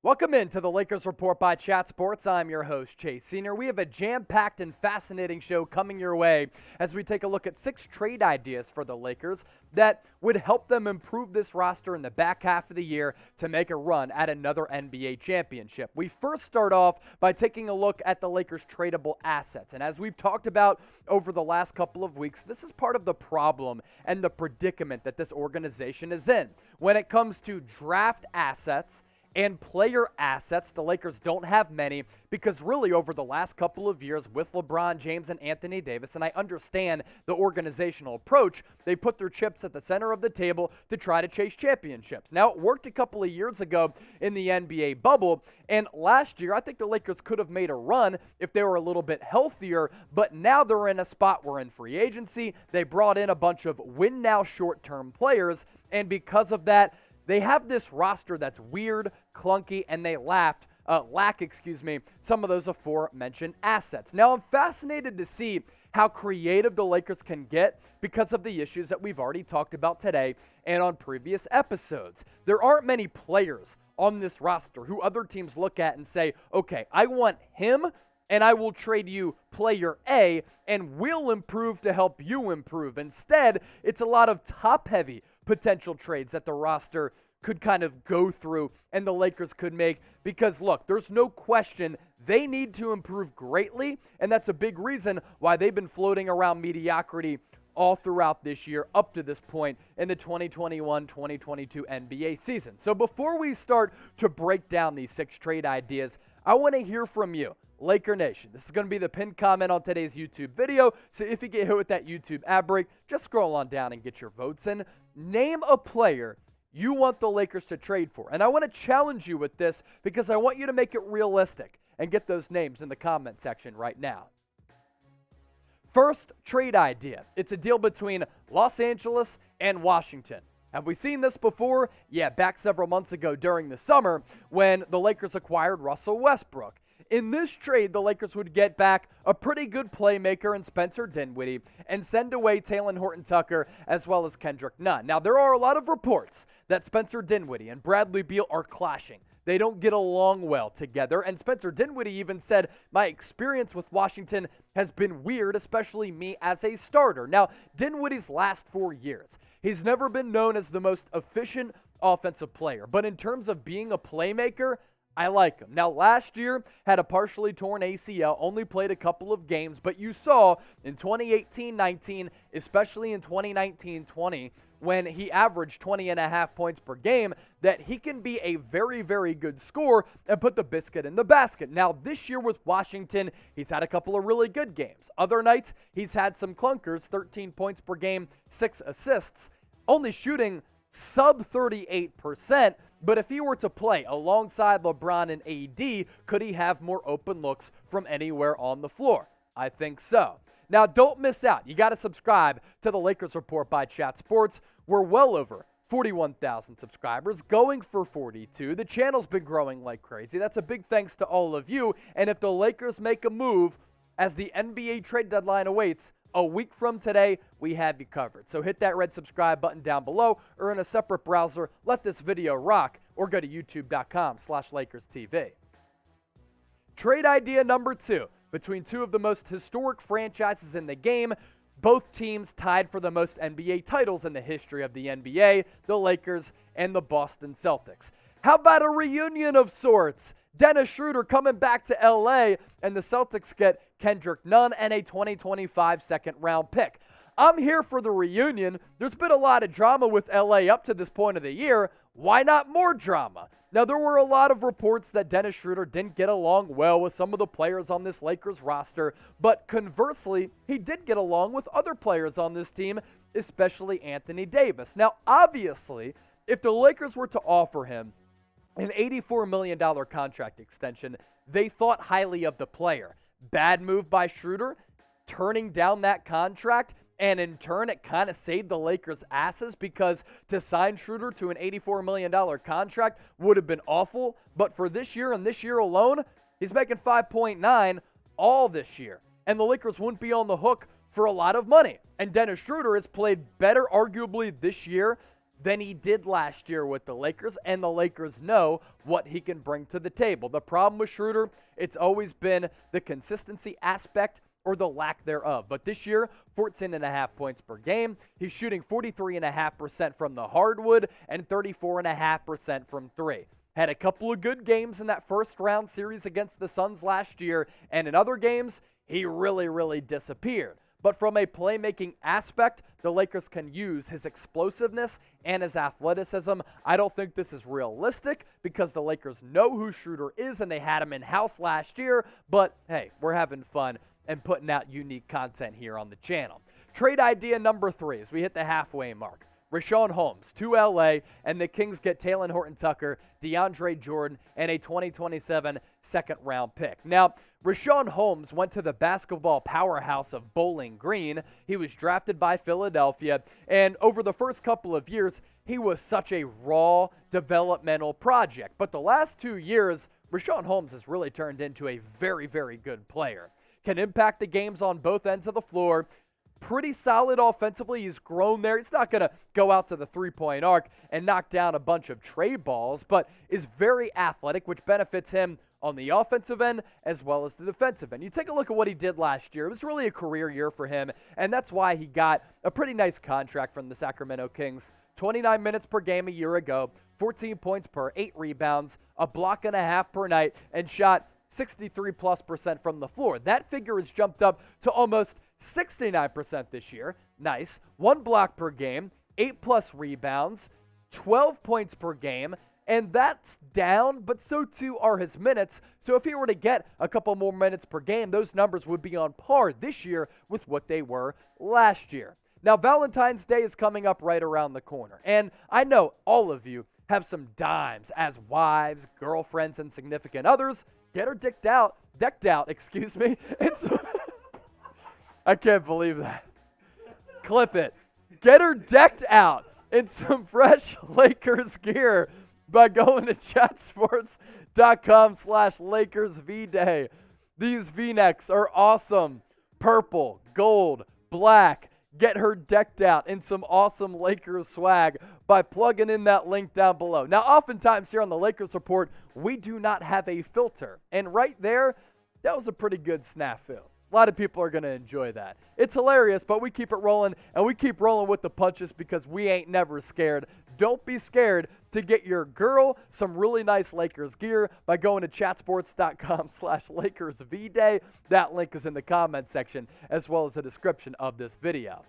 Welcome into the Lakers Report by Chat Sports. I'm your host, Chase Senior. We have a jam-packed and fascinating show coming your way as we take a look at 6 trade ideas for the Lakers that would help them improve this roster in the back half of the year to make a run at another NBA championship. We first start off by taking a look at the Lakers' tradable assets. And as we've talked about over the last couple of weeks, this is part of the problem and the predicament that this organization is in. When it comes to draft assets and player assets, the Lakers don't have many because really over the last couple of years with LeBron James and Anthony Davis, and I understand the organizational approach, they put their chips at the center of the table to try to chase championships. Now, it worked a couple of years ago in the NBA bubble, and last year I think the Lakers could have made a run if they were a little bit healthier, but now they're in a spot where in free agency, they brought in a bunch of win-now short-term players, and because of that, they have this roster that's weird, clunky, and they lack some of those aforementioned assets. Now, I'm fascinated to see how creative the Lakers can get because of the issues that we've already talked about today and on previous episodes. There aren't many players on this roster who other teams look at and say, okay, I want him, and I will trade you player A, and we'll improve to help you improve. Instead, it's a lot of top-heavy potential trades that the roster could kind of go through and the Lakers could make because, look, there's no question they need to improve greatly, and that's a big reason why they've been floating around mediocrity all throughout this year up to this point in the 2021-2022 NBA season. So before we start to break down these 6 trade ideas, I want to hear from you, Laker Nation. This is going to be the pinned comment on today's YouTube video, so if you get hit with that YouTube ad break, just scroll on down and get your votes in. Name a player you want the Lakers to trade for. And I want to challenge you with this because I want you to make it realistic and get those names in the comment section right now. First trade idea. It's a deal between Los Angeles and Washington. Have we seen this before? Yeah, back several months ago during the summer when the Lakers acquired Russell Westbrook. In this trade, the Lakers would get back a pretty good playmaker in Spencer Dinwiddie and send away Talen Horton-Tucker as well as Kendrick Nunn. Now, there are a lot of reports that Spencer Dinwiddie and Bradley Beal are clashing. They don't get along well together, and Spencer Dinwiddie even said, my experience with Washington has been weird, especially me as a starter. Now, Dinwiddie's last 4 years, he's never been known as the most efficient offensive player, but in terms of being a playmaker, I like him. Now, last year, had a partially torn ACL, only played a couple of games, but you saw in 2018-19, especially in 2019-20, when he averaged 20.5 points per game, that he can be a very, very good scorer and put the biscuit in the basket. Now, this year with Washington, he's had a couple of really good games. Other nights, he's had some clunkers, 13 points per game, 6 assists, only shooting sub 38%. But if he were to play alongside LeBron and AD, could he have more open looks from anywhere on the floor? I think so. Now, don't miss out. You got to subscribe to the Lakers Report by Chat Sports. We're well over 41,000 subscribers, going for 42. The channel's been growing like crazy. That's a big thanks to all of you. And if the Lakers make a move as the NBA trade deadline awaits, a week from today, we have you covered. So hit that red subscribe button down below or in a separate browser. Let this video rock or go to youtube.com/LakersTV. Trade idea number 2. Between two of the most historic franchises in the game, both teams tied for the most NBA titles in the history of the NBA, the Lakers and the Boston Celtics. How about a reunion of sorts? Dennis Schroder coming back to LA, and the Celtics get Kendrick Nunn and a 2025 second-round pick. I'm here for the reunion. There's been a lot of drama with LA up to this point of the year. Why not more drama? Now, there were a lot of reports that Dennis Schroder didn't get along well with some of the players on this Lakers roster, but conversely, he did get along with other players on this team, especially Anthony Davis. Now, obviously, if the Lakers were to offer him an $84 million contract extension, they thought highly of the player. Bad move by Schroder, turning down that contract, and in turn, it kind of saved the Lakers' asses because to sign Schroder to an $84 million contract would have been awful. But for this year and this year alone, he's making $5.9 all this year. And the Lakers wouldn't be on the hook for a lot of money. And Dennis Schroder has played better arguably this year than he did last year with the Lakers, and the Lakers know what he can bring to the table. The problem with Schroder, it's always been the consistency aspect or the lack thereof. But this year, 14.5 points per game. He's shooting 43.5% from the hardwood and 34.5% from three. Had a couple of good games in that first round series against the Suns last year, and in other games, he really disappeared. But from a playmaking aspect, the Lakers can use his explosiveness and his athleticism. I don't think this is realistic because the Lakers know who Schroder is and they had him in-house last year. But, hey, we're having fun and putting out unique content here on the channel. Trade idea number 3 as we hit the halfway mark. Richaun Holmes to LA, and the Kings get Talen Horton-Tucker, DeAndre Jordan, and a 2027 second-round pick. Now, Richaun Holmes went to the basketball powerhouse of Bowling Green. He was drafted by Philadelphia, and over the first couple of years, he was such a raw developmental project. But the last 2 years, Richaun Holmes has really turned into a very good player. Can impact the games on both ends of the floor. Pretty solid offensively. He's grown there. He's not going to go out to the three-point arc and knock down a bunch of trade balls, but is very athletic, which benefits him on the offensive end as well as the defensive end. You take a look at what he did last year. It was really a career year for him, and that's why he got a pretty nice contract from the Sacramento Kings. 29 minutes per game a year ago, 14 points per, 8 rebounds, a block and a half per night, and shot 63+% from the floor. That figure has jumped up to almost 69% this year. Nice. 1 block per game, 8+ rebounds, 12 points per game, and that's down, but so too are his minutes. So if he were to get a couple more minutes per game, those numbers would be on par this year with what they were last year. Now, Valentine's Day is coming up right around the corner, and I know all of you have some dimes as wives, girlfriends, and significant others. Get her decked out, excuse me. I can't believe that. Clip it. Get her decked out in some fresh Lakers gear by going to chatsports.com/LakersVDay. These V-necks are awesome. Purple, gold, black. Get her decked out in some awesome Lakers swag by plugging in that link down below. Now, oftentimes here on the Lakers Report, we do not have a filter. And right there, that was a pretty good snafu. A lot of people are going to enjoy that. It's hilarious, but we keep it rolling, and we keep rolling with the punches because we ain't never scared. Don't be scared to get your girl some really nice Lakers gear by going to chatsports.com/LakersVDay. That link is in the comment section as well as the description of this video.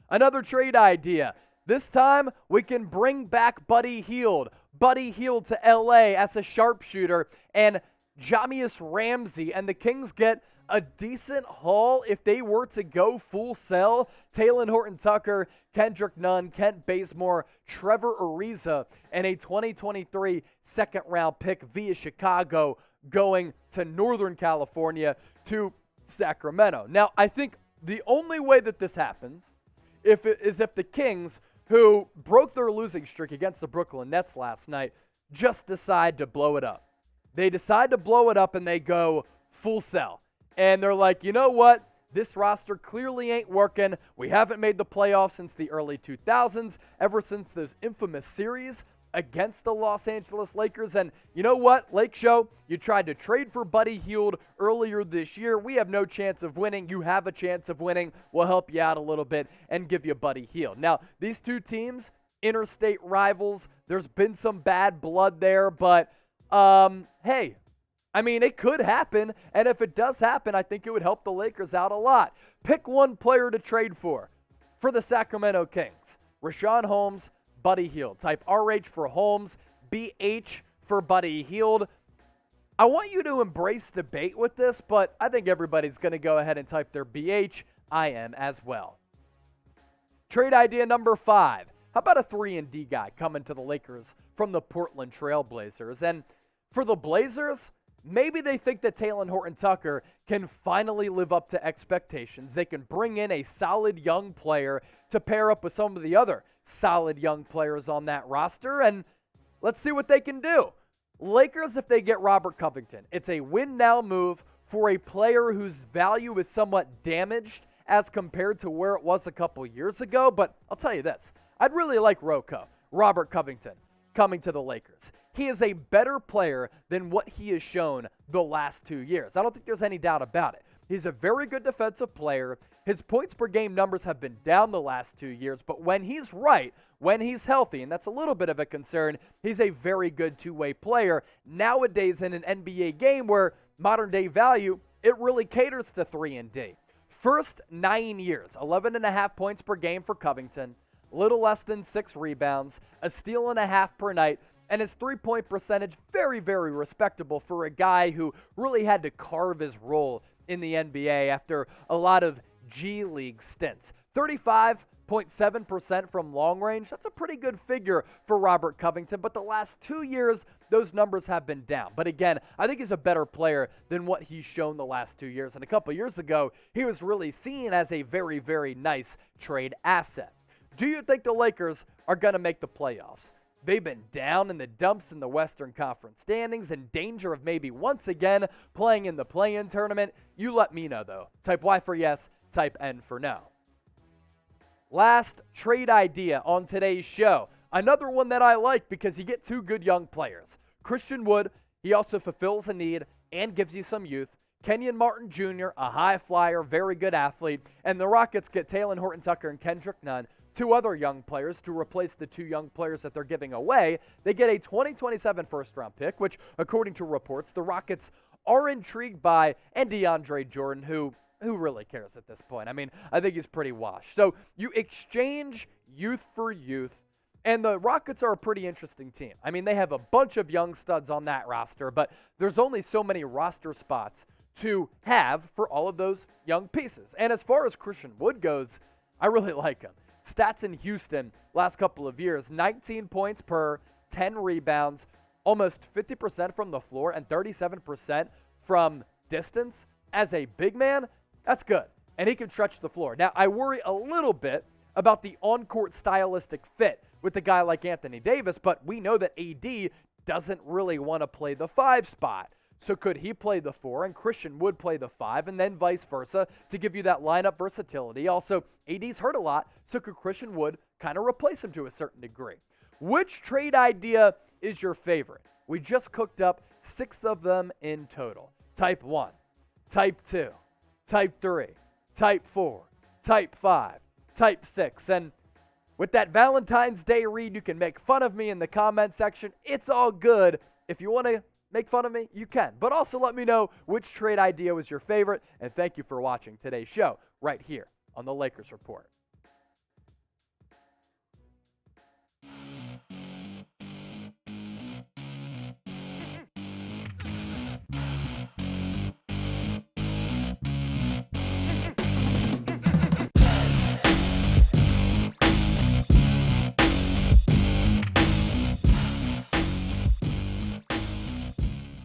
Another trade idea. This time, we can bring back Buddy Hield. Buddy Hield to LA as a sharpshooter, and Jahmi'us Ramsey, and the Kings get a decent haul if they were to go full sell. Talen Horton-Tucker, Kendrick Nunn, Kent Bazemore, Trevor Ariza, and a 2023 second-round pick via Chicago going to Northern California to Sacramento. Now, I think the only way that this happens if the Kings, who broke their losing streak against the Brooklyn Nets last night, just decide to blow it up. They decide to blow it up and they go full sell. And they're like, you know what? This roster clearly ain't working. We haven't made the playoffs since the early 2000s, ever since those infamous series against the Los Angeles Lakers. And you know what, Lake Show? You tried to trade for Buddy Hield earlier this year. We have no chance of winning. You have a chance of winning. We'll help you out a little bit and give you Buddy Hield. Now, these two teams, interstate rivals. There's been some bad blood there, but hey, I mean, it could happen, and if it does happen, I think it would help the Lakers out a lot. Pick one player to trade for the Sacramento Kings. Richaun Holmes, Buddy Hield. Type RH for Holmes, BH for Buddy Hield. I want you to embrace debate with this, but I think everybody's going to go ahead and type their BH. I am as well. Trade idea number 5. How about a 3-and-D guy coming to the Lakers from the Portland Trail Blazers? And for the Blazers, maybe they think that Talen Horton-Tucker can finally live up to expectations. They can bring in a solid young player to pair up with some of the other solid young players on that roster, and let's see what they can do. Lakers, if they get Robert Covington, it's a win-now move for a player whose value is somewhat damaged as compared to where it was a couple years ago, but I'll tell you this. I'd really like Robert Covington, coming to the Lakers. He is a better player than what he has shown the last 2 years. I don't think there's any doubt about it. He's a very good defensive player. His points per game numbers have been down the last 2 years, but when he's right, when he's healthy, and that's a little bit of a concern, he's a very good two-way player. Nowadays in an NBA game where modern day value, it really caters to 3 and D. First 9 years, 11.5 points per game for Covington, a little less than 6 rebounds, a steal and a half per night, and his three-point percentage very, very respectable for a guy who really had to carve his role in the NBA after a lot of G League stints. 35.7% from long range. That's a pretty good figure for Robert Covington, but the last 2 years, those numbers have been down. But again, I think he's a better player than what he's shown the last 2 years. And a couple years ago, he was really seen as a very, very nice trade asset. Do you think the Lakers are going to make the playoffs? They've been down in the dumps in the Western Conference standings, in danger of maybe once again playing in the play-in tournament. You let me know, though. Type Y for yes, type N for no. Last trade idea on today's show. Another one that I like because you get 2 good young players. Christian Wood, he also fulfills a need and gives you some youth. Kenyon Martin Jr., a high flyer, very good athlete. And the Rockets get Talen Horton-Tucker and Kendrick Nunn, 2 other young players to replace the 2 young players that they're giving away. They get a 2027 first-round pick, which, according to reports, the Rockets are intrigued by, and DeAndre Jordan, who really cares at this point? I mean, I think he's pretty washed. So you exchange youth for youth, and the Rockets are a pretty interesting team. I mean, they have a bunch of young studs on that roster, but there's only so many roster spots to have for all of those young pieces. And as far as Christian Wood goes, I really like him. Stats in Houston last couple of years, 19 points per 10 rebounds, almost 50% from the floor and 37% from distance. As a big man, that's good. And he can stretch the floor. Now, I worry a little bit about the on-court stylistic fit with a guy like Anthony Davis, but we know that AD doesn't really want to play the 5 spot. So could he play the 4 and Christian Wood play the 5 and then vice versa to give you that lineup versatility? Also, AD's hurt a lot, so could Christian Wood kind of replace him to a certain degree? Which trade idea is your favorite? We just cooked up 6 of them in total. Type 1, Type 2, Type 3, Type 4, Type 5, Type 6. And with that Valentine's Day read, you can make fun of me in the comment section. It's all good. If you want to make fun of me, you can. But also let me know which trade idea was your favorite. And thank you for watching today's show right here on the Lakers Report.